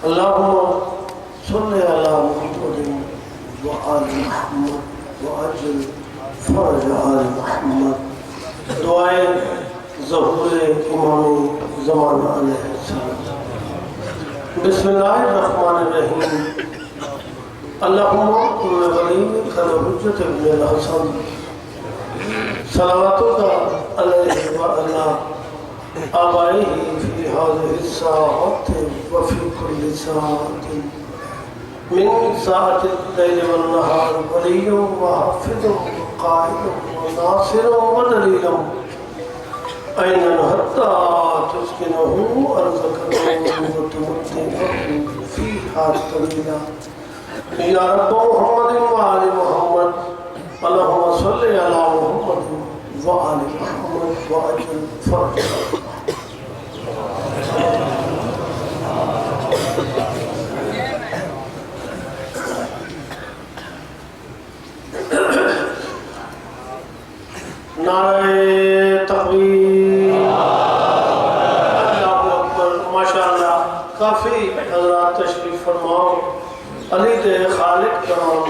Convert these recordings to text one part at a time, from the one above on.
अल्लाहुम्मा सल्लि अला मुहम्मदिन व आलि मुहम्मद व अज्जिल फरज आलि मुहम्मद। दुआए ज़हूर इमाम ज़माना अलैहिस्सलाम। बिस्मिल्लाहिर्रहमानिर्रहीम। अल्लाहुम्मा वलीका हुज्जत इब्न हसन सलावतुका अलैहि व अला आबाइही फी हाज़िहि साअति व फी कुल्ली साअतिन मिन साअतिल लैलि वन नहार वलिय्युन व हाफ़िज़ुन व क़ाइदुन व नासिरुन व दलीलुन ऐनन हत्ता तुस्किनहु अर्ज़क़हु व तुमत्तिअहु फ़ीहा तवीला। या रब्ब मुहम्मदिन व आलि मुहम्मद अल्लाहुम्मा सल्लि अला मुहम्मदिन व आलि मुहम्मद व अज्जिल फरजहु। नारे तकबीर, अल्लाहु अकबर। माशाअल्लाह काफ़ी हज़रात तशरीफ़ फरमाओ। अली दे खालिक कराम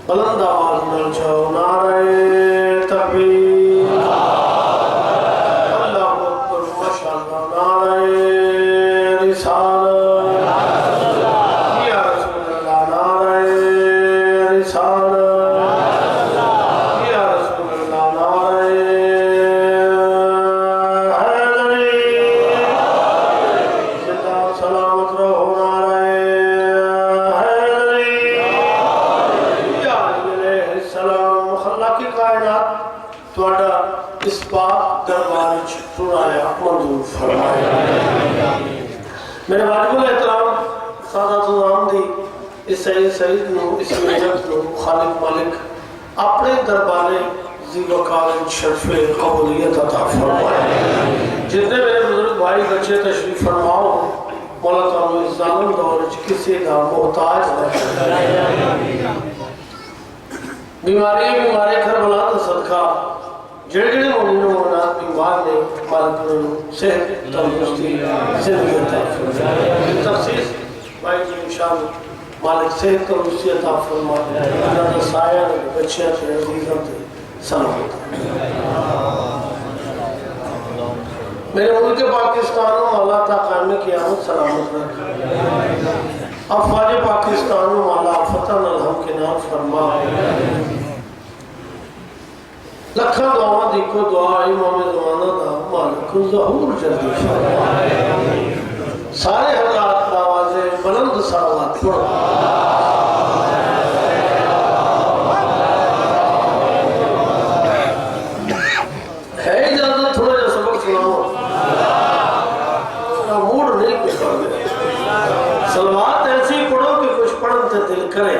बुलंद आवाज़ में जाओ। नारे तकबीर, अल्लाहु अकबर। माशाअल्लाह। नारे रिसालत या रसूल अल्लाह। नारे रिसालत मेरे वाजिबुल एहतराम सादातुल आमदी इस सईद नु इस मेहनत नु खालिक मालिक अपने दरबारे ज़ीवकार शर्फ़े कबूलियत अता फरमाए। जितने मेरे बुजुर्ग भाई बच्चे तशरीफ़ फरमाओ, मौला ताला इस ज़ालिम दौर च किसी दा मोहताज न बीमारी करबला दा सदका जेड़े मोमिन मोमिनात बीमार ने मालिक उन्हें सेहत तंदुरुस्ती ज़िंदगी अता फरमाए। तख़सीस भाई जी इंशाअल्लाह मालिक सेहत तंदुरुस्ती अता फरमाए। उन्होंने साया बच्चे के अज़ीज़ों के सलामत। मेरे मुल्क पाकिस्तान में अल्लाह ता कायम क़यामत सलामत रखे। अफ़वाज पाकिस्तान में अल्लाह फतन अलहम के नाम फरमाए। लखा दुआ दी को दुआ इमाम ज़माना दा मालिक ज़हूर जल्दी फरमाए। सारे हज़रात आवाज़े बुलंद सलावत पढ़ो। है इजाज़त थोड़ा सा सबक सुनाओ। मूड नहीं कुछ पढ़ सलवात ऐसी पढ़ो कि कुछ पढ़न से दिल करे।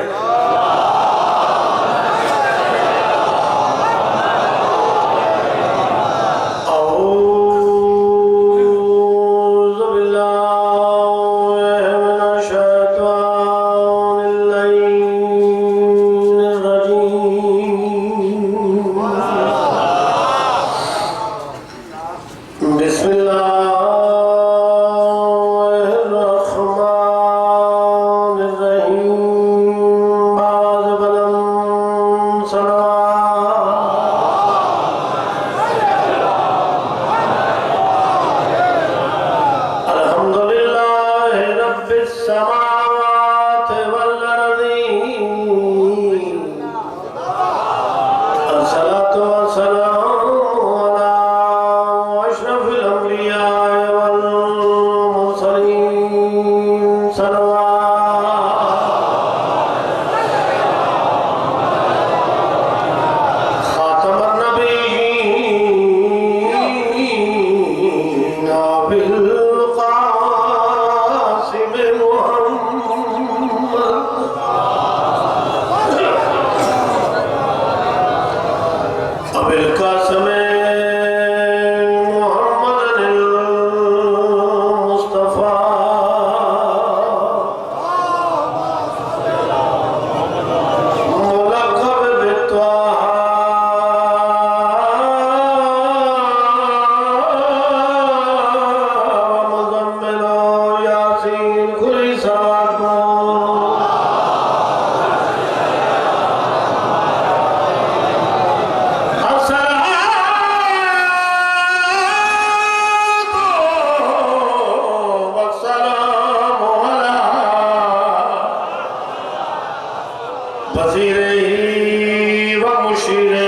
वज़ीर-ए व मुशीर-ए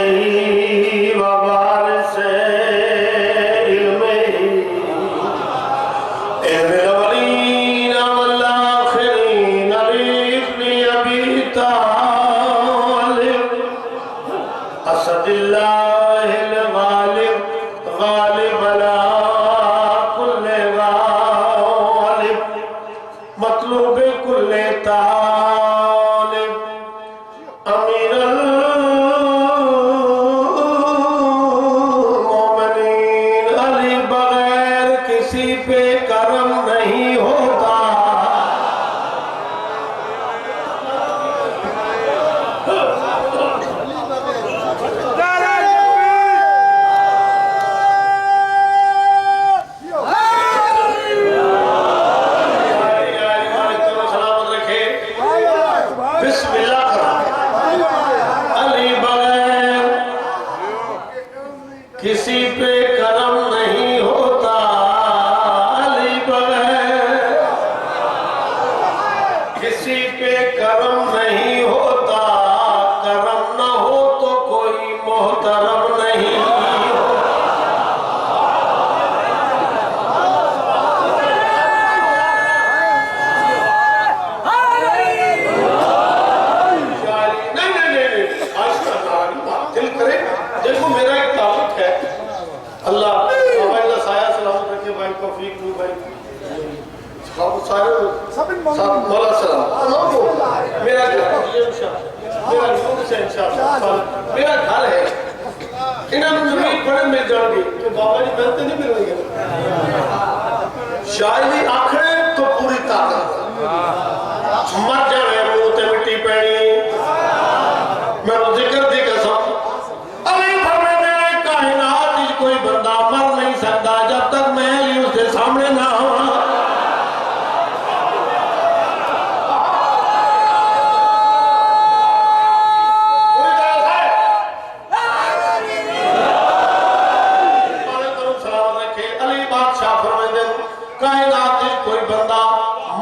व वारिस-ए-इल्म-ए इल्मुल अव्वलीन वल आखिरीन अली इब्न अबी तालिब असदिल्लाहिल गालिब गालिब अला कुल्ले गालिब मतलूब कुल्ले तालिब अमीरुल मोमिनीन अली बगैर किसी पे करम नहीं होता। सलामत रखे बिस्मिल्लाह करो। अली बगैर किसी पे करम नहीं होता। अली बगैर किसी पे करम नहीं होता। करम न हो तो कोई मोहतरम नहीं दिल करे। देखो मेरा एक ताल्लुक है, अल्लाह हमारा साया सलामत रखे भाई, तौफीक दे भाई, सारे मौला सलाम। मेरा घर मेरा घर है। इन्होंने जमीन बड़े मिल जाएंगे तो बाबा जी मिलते नहीं मिलेंगे। शायद आखिर तो पूरी ताकत मर जाए मुंह ते मिट्टी पैनी। मैं जिक्र दी कसम अली फरमाते हैं कायनात में कोई बंदा मर नहीं सकता जब तक मैं अली उसके सामने ना आऊं। अली बादशाह फरमाते हैं कायनात में कोई बंदा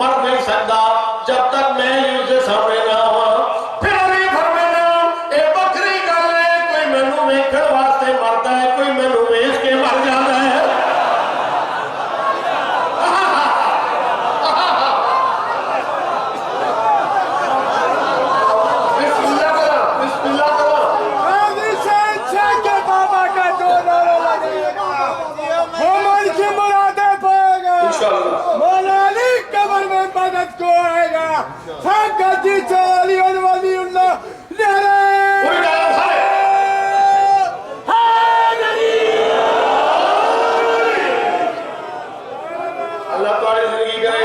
मर नहीं सकता जब तक मैं अली उसके सामने ना आऊं। फिर अली फरमाते हैं ए बकरी गल है, कोई मैनू वेखण वास्ते मरदा है, कोई मैनू वेख के मर जाता है। बिस्मिल्लाह करो, बिस्मिल्लाह करो। गाजी से के बाबा का दो नारा लगेगा, मोमन की मुरादें पाएगा, इंशाअल्लाह मौला अली कब्र में मदद को आएगा। गाजी से अली और वलीउल्लाह नारे पूरी डालो सारे। अल्लाह तुम्हारी जिंदगी करे।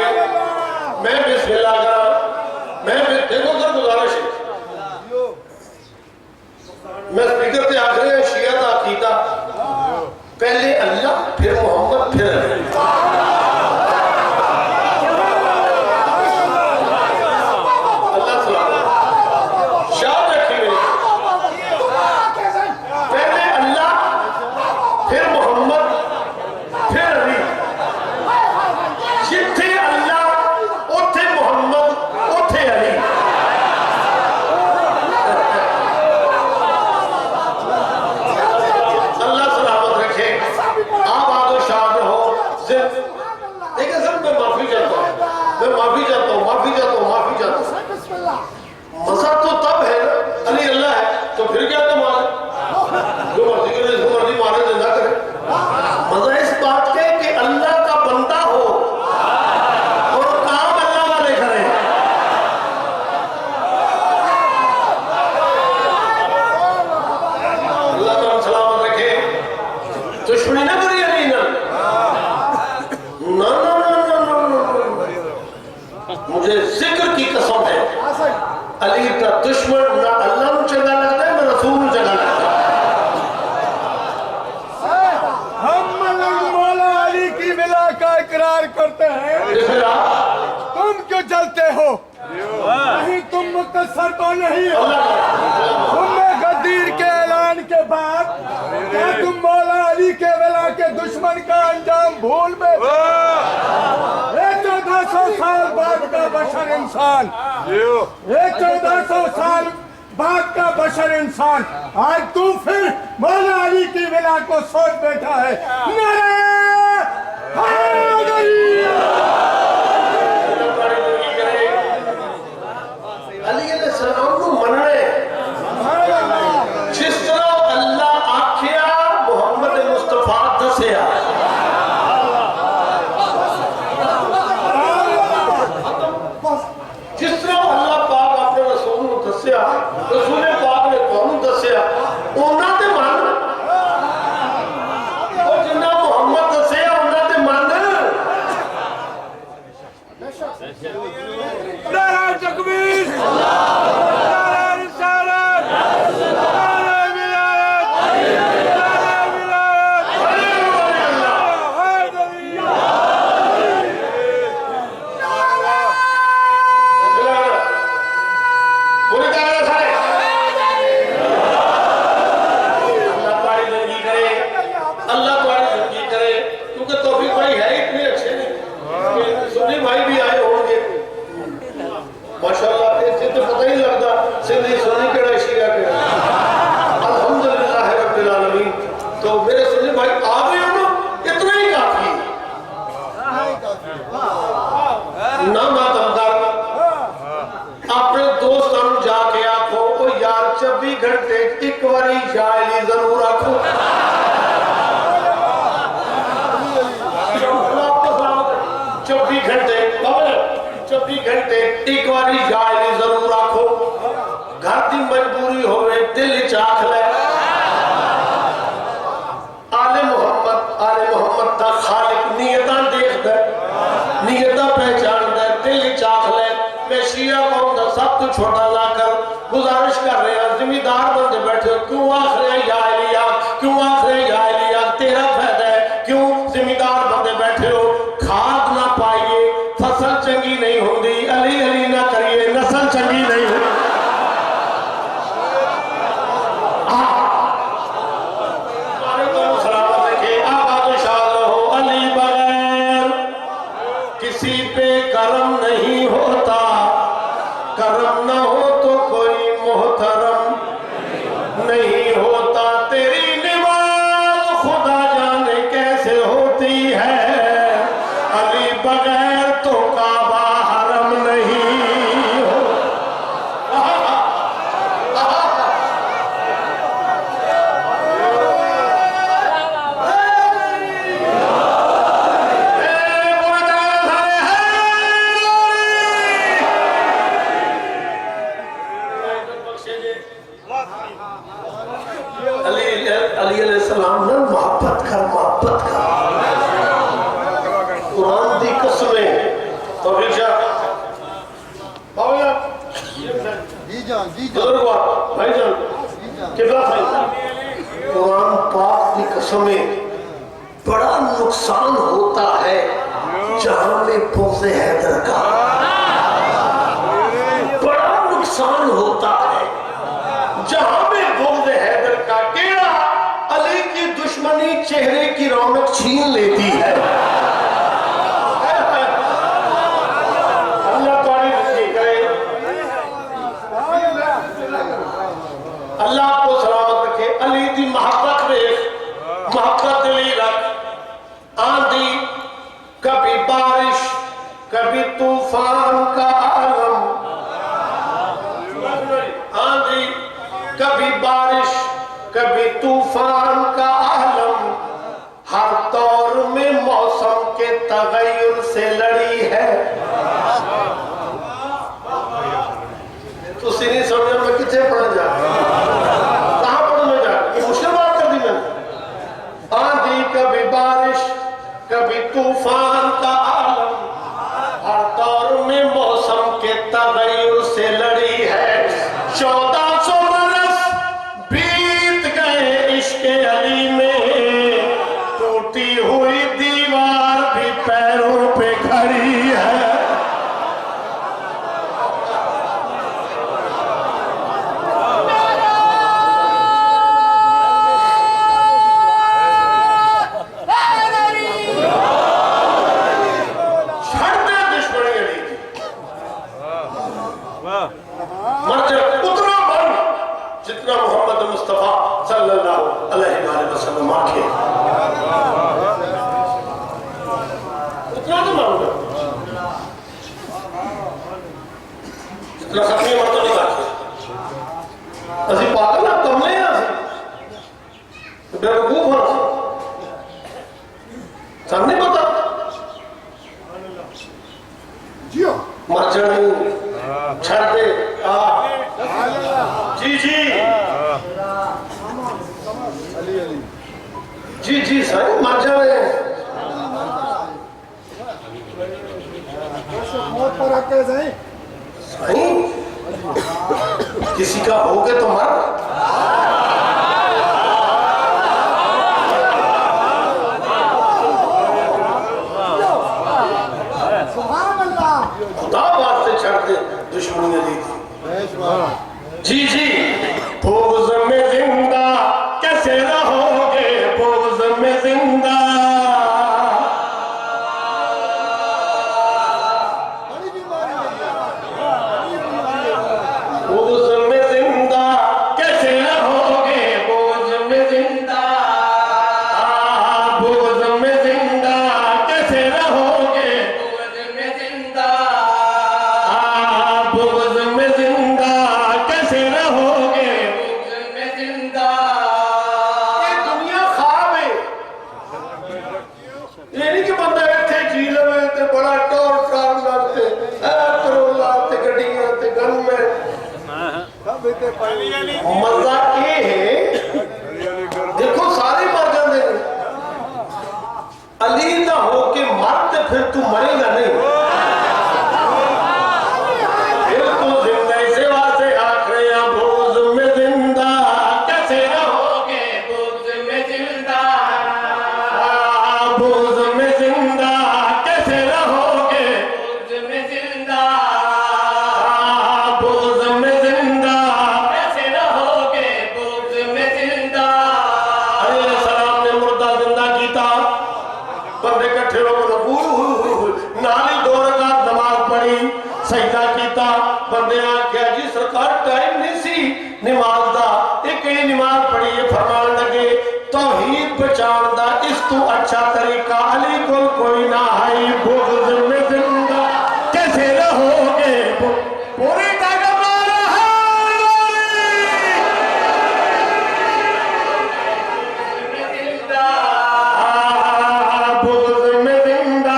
मैं बिस्मिल्लाह करा। मैं देखो सर गुजारिश है। मैं स्पीकर पे आखिर शिया का अकीदा पहले अल्लाह फिर मोहम्मद फिर अली। अल्लाह सलामत याद रखी मेरी। पहले अल्लाह फिर मोहम्मद फिर अली। जिथे अल्लाह उथे मोहम्मद उथे अली। अल्लाह सलामत रखे। आप आगे शाद हो। देखिए सर मैं माफी चाहता हूँ, मैं माफी चाहता हूँ, माफी चाहता हूँ, माफी चाहता हूँ। मजा तो तब है ना अली अल्लाह है तो फिर क्या कमाल है? जो मर्जी करे जो मर्जी मारे जिंदा करे। मजा इस बात के कि अल्लाह का बंदा हो और काम अल्लाह वाले करे। अल्लाह तो सलामत रखे। दुश्मनी ना करी अली ना। ना ना ना ना ना ना। मुझे जिक्र की कसम है अली का दुश्मन ना अल्लाह को चंगा लगता है ना रसूल को चंगा लगता है। हम मौला अली की मिला का इकरार करते हैं। तुम क्यों जलते हो? नहीं तुम मुकस्सर तो नहीं हो। तुमने गद्दीर के ऐलान के बाद क्या तुम मौला अली के विला के दुश्मन का अंजाम भूल में? 1400 साल बाद का बशर इंसान 1400 साल बात का बशर इंसान, आज तू फिर मौला अली की विला को सोच बैठा है। नारे हैदरी! अली अलैहिस्सलाम को मनने जिस तरह अल्लाह आखिया मुहम्मद मुस्तफा दसिया, जिस तरह अल्लाह पाक अपने रसूल को दसिया, रसूल पाक ने कौन दसिया, उन्हां ते मन और जिन्ना मुहम्मद दसिया उन्हां ते मन। नारा तकबीर, नारा रिसालत, नारा विलायत, नारा विलायत, हैदरी! पूरी तरह सारे अल्लाह तुम्हारी जिंदगी करे, अल्लाह तुम्हारी जिंदगी करे, क्योंकि तौफीक भाई है इतने अच्छे नहीं। सुन्नी भाई भी आए होंगे माशाल्लाह, इससे तो पता ही लगता सिंधी सुन्नी केड़ा शिया केड़ा। अल्हम्दुलिल्लाह रब्बिल आलमीन। तो मेरे सुन्नी भाई आ गए हो ना, इतना ही काफी ना। मातम कर अपने दोस्तों जाके आखो ओ यार 24 घंटे एक बारी जायली जरूर आखो। 24 घंटे 24 घंटे एक बारी जायली जरूर आखो। घर की मजबूरी होवे दिल चाख ले। आले मोहम्मद दा खालिक नीयतां देखदा, नीयतां पहचानदा, दिल चाख ले। मैं शिया कौम दा सब तो छोटा लाकर गुजारिश कर रहे हैं, जिम्मेदार बंदे बैठे हो, क्यों आख रहे हैं या इलिया, क्यों आख रहे हैं या इलिया, तेरा फायदा है। क्यों जिम्मेदार बंदे बैठे हो, खाद ना पाइए फसल चंगी नहीं होती, अली अली ना करिए नस्ल चंगी नहीं होती। अली बगैर किसी पे करम नहीं होता, करम ना हो तो कोई मोहतरम नहीं होता। तेरी निमाज खुदा जाने कैसे होती है, अली बगैर तो काबा हरम नहीं हो। अली अलैहिस्सलाम ने मोहब्बत कर कुरान दी कसमें। तो रिजा बाबा जी जान भाईजान किबला भाई, कुरान पाक की कसमें बड़ा नुकसान होता है जहां में पोसे हैदर का, बड़ा नुकसान होता है जहां में बोझ हैदर का। केड़ा अली की दुश्मनी चेहरे की रौनक छीन लेती है। अल्लाह तुम्हारी जिंदगी करे, अल्लाह आपको सलामत रखे। अली की मोहब्बत देख, मोहब्बत दिली रख। आंधी कभी बारिश कभी तूफान का आलम, आंधी कभी बारिश कभी तूफान का आलम, हर दौर में मौसम के तगय्युर से लड़ी है। तुसी नहीं समझा मैं कितने पढ़ा जा, कहां पढ़ू मैं जा, ये मुश्किल बात कर दी मैंने। आंधी कभी बारिश कभी तूफान का आलम, हर दौर में मौसम के तगय्युर से लड़ी है। 1400 बरस बीत गए इश्क़ लखनी मतलब नहीं बात असि पागल ना कमले हैं असि बेवकूफ हैं सब नहीं पता जियो मर जाने छड़ दे जी जी अली अली जी जी साईं मर जाने मौत पर आके जाए साईं किसी का हो गया तो मर सुभान अल्लाह खुदा वास्ते छड़ दे दुश्मनियां दी जी जी बुग़्ज़ में जिंदा कैसे रहोगे बुग़्ज़ में जिंदा बड़ी बीमारी है बुग़्ज़ में जिंदा कैसे रहोगे बुग़्ज़ में जिंदा बुग़्ज़ में जिंदा कैसे रहोगे बुग़्ज़ में जिंदा बुग़्ज़ में जिंदा कैसे रहोगे बुग़्ज़ में जिंदा ये दुनिया ख्वाब है ये नहीं कि बंदा इत्थे जी लवे ते बड़ा टौर कार लाते करोला ते गड्डियां ते गन में सब इतने पड़ी मजा ये है देखो सारे मर जाते हैं अली ना होके मर ते फिर तू मरेगा नहीं फिर तू जिंदा सेवा से आखिर बुग़्ज़ में जिंदा कैसे रहोगे बुग़्ज़ में जिंदा बुग़्ज़ में जिंदा कैसे रहोगे बुग़्ज़ में जिंदा बुग़्ज़ में जिंदा कैसे रहोगे बुग़्ज़ में जिंदा अरे सलाम ने मुर्दा जिंदा कीता बंदे इकट्ठे हो नाली 2 रकात नमाज पढ़ी सजदा कीता बंदे आख्या जी सरकार टाइम नहीं सी नमाज दा एक ही नमाज पढ़ी है फरमान लगे तौहीद बचाने दा इस तू अच्छा तरीका अली को कोई ना है बुग़्ज़ में जिंदा कैसे रहोगे पूरी ताकत बुग़्ज़ में जिंदा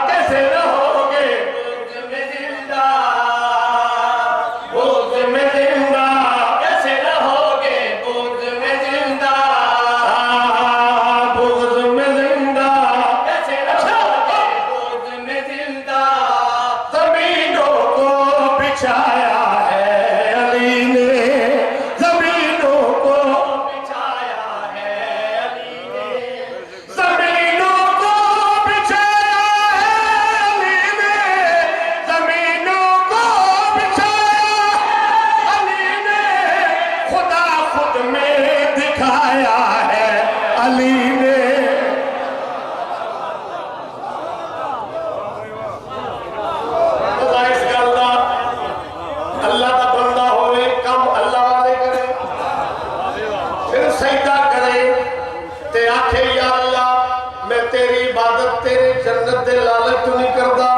कैसे रहोगे बुग़्ज़ में जिंदा बुग़्ज़ में जिंदा कैसे रहोगे बुग़्ज़ में जिंदा बुग़्ज़ में जिंदा कैसे रहोगे बुग़्ज़ में जिंदा ज़मीनों को बिछाया है अली ने ज़मीनों को बिछाया है अली ने ज़मीनों को बिछाया है अली ने ज़मीनों को बिछाया अली ने खुदा खुद में दिखाया है अली ने खुदा इस गल्ला अल्लाह का बंदा होवे कम अल्लाह वाले करे फिर सजदा करे ते आखे या अल्लाह मैं तेरी इबादत तेरे जन्नत दे लालच तू नहीं करदा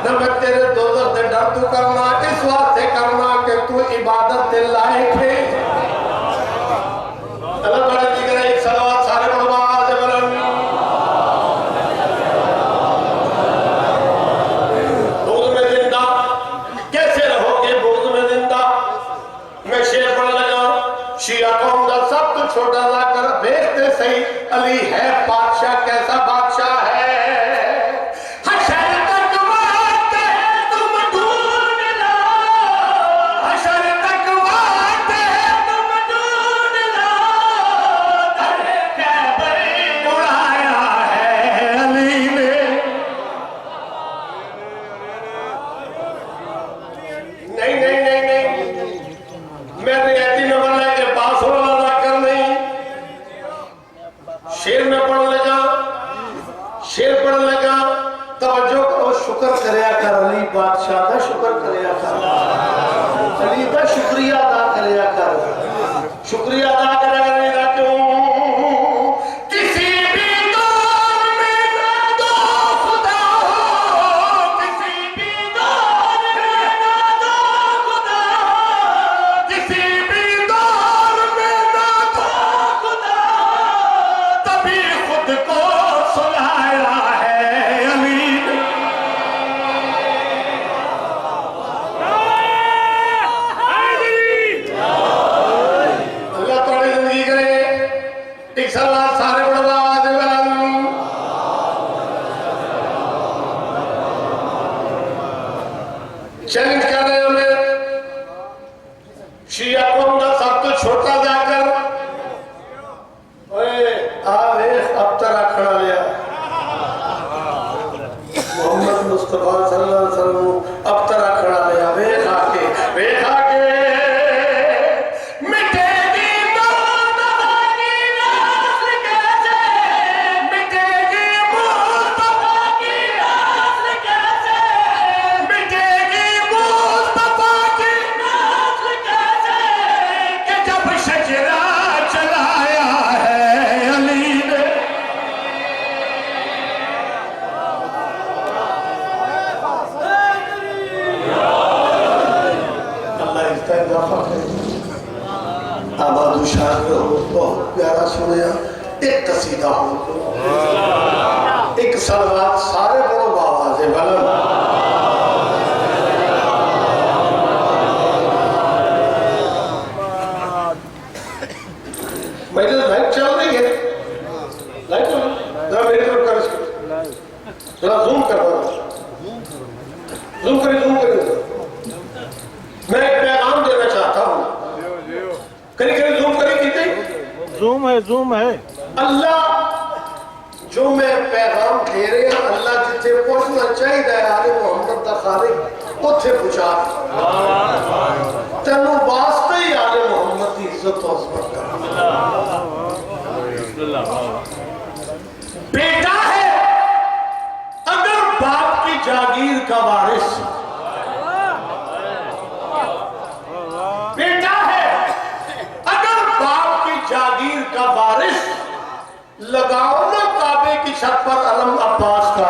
ना मैं तेरे दोज़ख दे डर तू करना इस वास्ते करना कि तू इबादत दे लायक है अल्लाह बड़ा जिक्र है एक सलावत सारे पढ़वा आवाज़ बुलंद बुग़्ज़ में जिंदा कैसे रहोगे बुग़्ज़ में जिंदा मैं शेर पढ़ लगा शिया कौम का सब कुछ छोटा सा कर भेजते सही अली है बादशाह कैसा बादशाह है हशर तक वाते तुम ढूंढ लो हशर तक वाते तुम ढूंढ लो दर कैबर उड़ाया है अली ने नहीं नहीं नहीं नहीं मैं रियायती नंबर लेके पास हो वाला कर नहीं शेर में पढ़ लगा शेर पढ़ लगा तवज्जो करो शुक्र करया कर अली बादशाह का शुक्र करया कर अली का शुक्रिया अदा करया कर शुक्रिया अदा करने क्यों किसी भी दौर में ना दो खुदा हो किसी भी दौर में ना दो चैलेंज कर रहे हो मैं शिया कौम का सब तो छोटा जाकर अब तरा खड़ा लिया मोहम्मद मुस्तफा सल्लल्लाहु अलैहि वसल्लम अब तरा खड़ा लिया वे खाके मिटेगी मुस्तफा की नस्ल कैसे मिटेगी मुस्तफा की नस्ल कैसे मिटेगी मुस्तफा की नस्ल कैसे कि जब शजरा चलाया है अली ने आबादू शाह बहुत प्यारा सुनिया एक कसीदा हो एक सलवात सारे बड़ो बाबा से बलन मेरी लाइट चल रही है लाइट चल जरा मेरी तरफ कर इसको जरा जूम कर जूम करिए मैं एक पैगाम देना चाहता हूँ करी जूम करी कितने जूम है अल्लाह जो मैं पैगाम दे रहे हैं अल्लाह जिथे पहुंचना चाहिए आले मोहम्मद दा खालिक उथे पहुंचा तेनों वास्ते ही आले मोहम्मद की इज्जत और अज़मत कर बेटा है अगर बाप की जागीर का वारिस बेटा है अगर बाप की जागीर का वारिस लगाओ ना काबे की छत पर अलम अब्बास का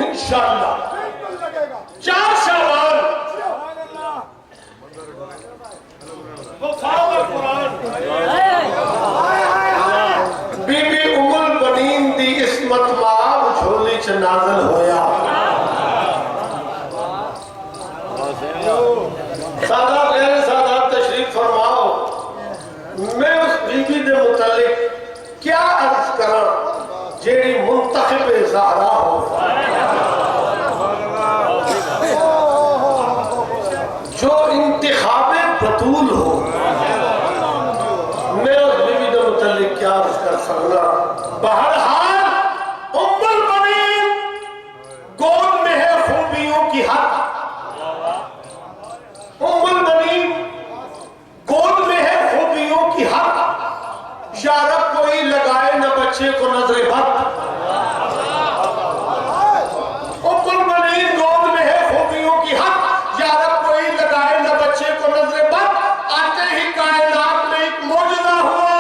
इंशाअल्लाह 4 शवाल बीबी उमुल बनीन दी इसमत माब झोली च नाज़िल होया सादा गैर सादा तशरीफ फरमाओ मैं उस बीबी दे मुतालिक क्या अर्ज करा जेड़ी मुंतखब ज़हरा हो जो इंतिखाबे बतूल हो मैं उस बीवी के मुतालिक क्या अर्ज कर सकता बहरहाल उम्मुल बनीन गोद में है खूबियों की हद उम्मुल बनीन गोद में है खूबियों की हद यारब कोई लगाए न बच्चे को नजरे बद उम्मुल बनीन गोद में है खूबियों की हद यारब कोई लगाए न बच्चे को नजरे बद आते ही कायनात में एक मौजूदा हुआ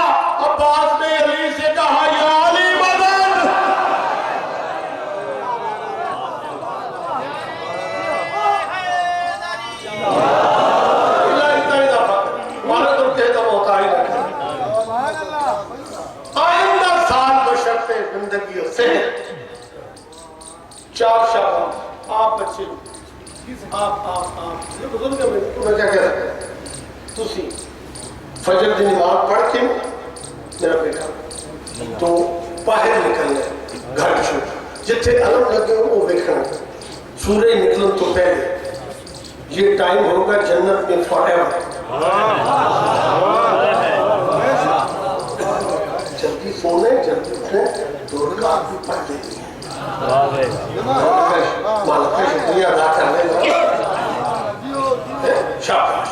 अब्बास ने अली से कहा या अली मदद माना तो कहता होता ही रखा आइंदा साल बशर्ते जिंदगी से 4 शाबाश आप बच्चे आप ये बुजुर्ग है मैं क्या कह रहा तुसी फजर की नमाज पढ़ के मेरा बेटा तो बाहर निकलना घर छोड़ जिथे अलम लगे हो वो देखना सूरज निकलने तो पहले ये टाइम होगा जन्नत में फॉरएवर जल्दी सोने जल्दी उठने दो रकात भी पढ़ देती है शुक्रिया अदा करने शाबाश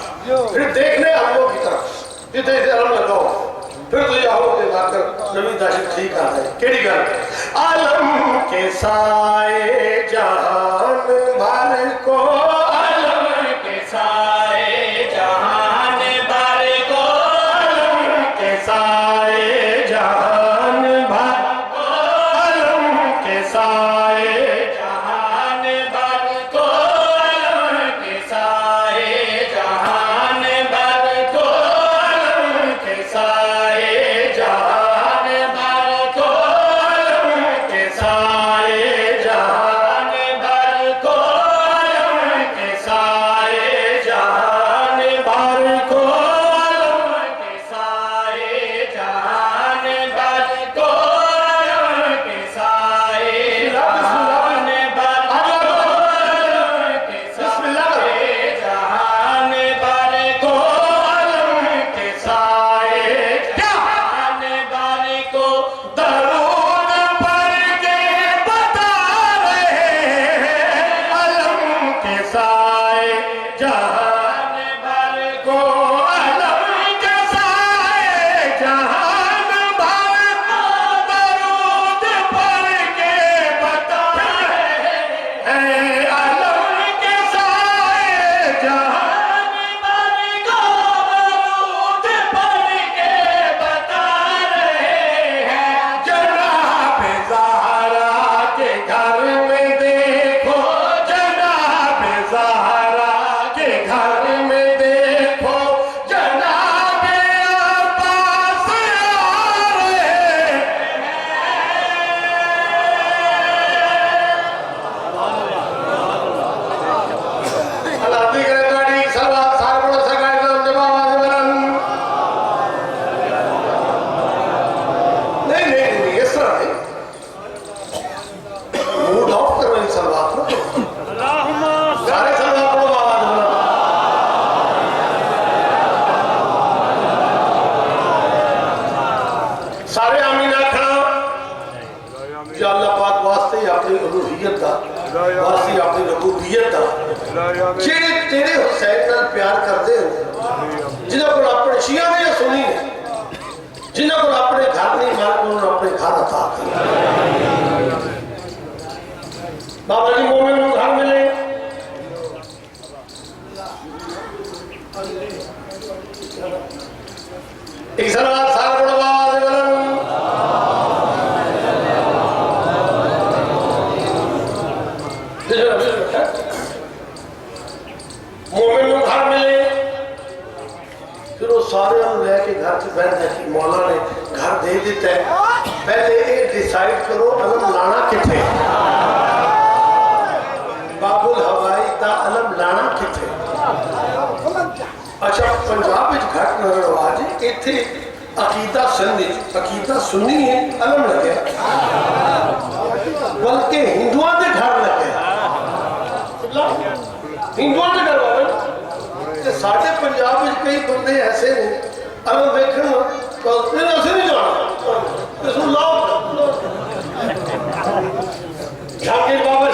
फिर देखने हम लोग की तरफ जितने अलम लगाओ फिर तो ये आओ लाकर नवी दाशिक ठीक आ जाए केड़ी गल आलम के साए जहान भर को आलम के साए जहान भर को आलम के साए जहान भर को आलम के साए जहान भर को आलम के साए जहान भर को आलम के साए जहान भर को आलम के साए जहान सारे संग पढ़ो आवाज बना। सारे आमीन आखना। या अल्लाह पाक वास्ते अपनी उलूहियत दा, वास्ते अपनी रबूबियत दा, जेड़े तेरे हुसैन नाल प्यार करदे हो, जिन्हां कोल अपने शिया ने या सुनी ने, जिन्हां कोल अपने घर नहीं मालक उन्होंने अपने घर अता कर। बाबा जी मोमिन को घर मिले, एक सलात सारा बड़ा आवाज है बोलन। मोमिन को घर मिले, फिर वो सारे लेके घर से बैठने की मौला ने घर दे देता है। पहले ये डिसाइड करो अलम लाना किथे, बाबुल हवाई का अलम लाना किथे। अच्छा पंजाब में घट नवाज इतने अकीदा सिंधी अकीदा सुन्नी है अलम लगे, बल्कि हिंदुओं के घर लगे, हिंदुओं के घर वाले साढ़े पंजाब में कई बंदे ऐसे ने अलम देखने तो ऐसे नहीं जाना इसमें लाओ जहांगीर बाबा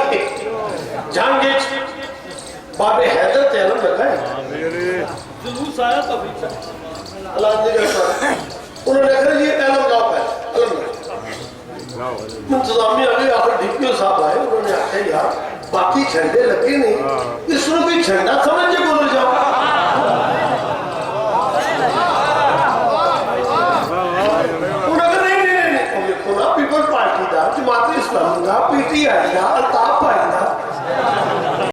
जहांगीर बाबे हैदर ते अलम लगा है जुलूस आया तो अल्लाह ने कहा उन्होंने कहा ये अलम लाओ है अलम इंतजामिया ने आखिर डीपीओ साहब आए, उन्होंने आखिया यार बाकी झंडे लगे नहीं इसमें कोई झंडा समझ के बोल जाओ। पीपल्स पार्टी का, जमात इस्लामी का, पीटीआई का, अल्ताफ भाई का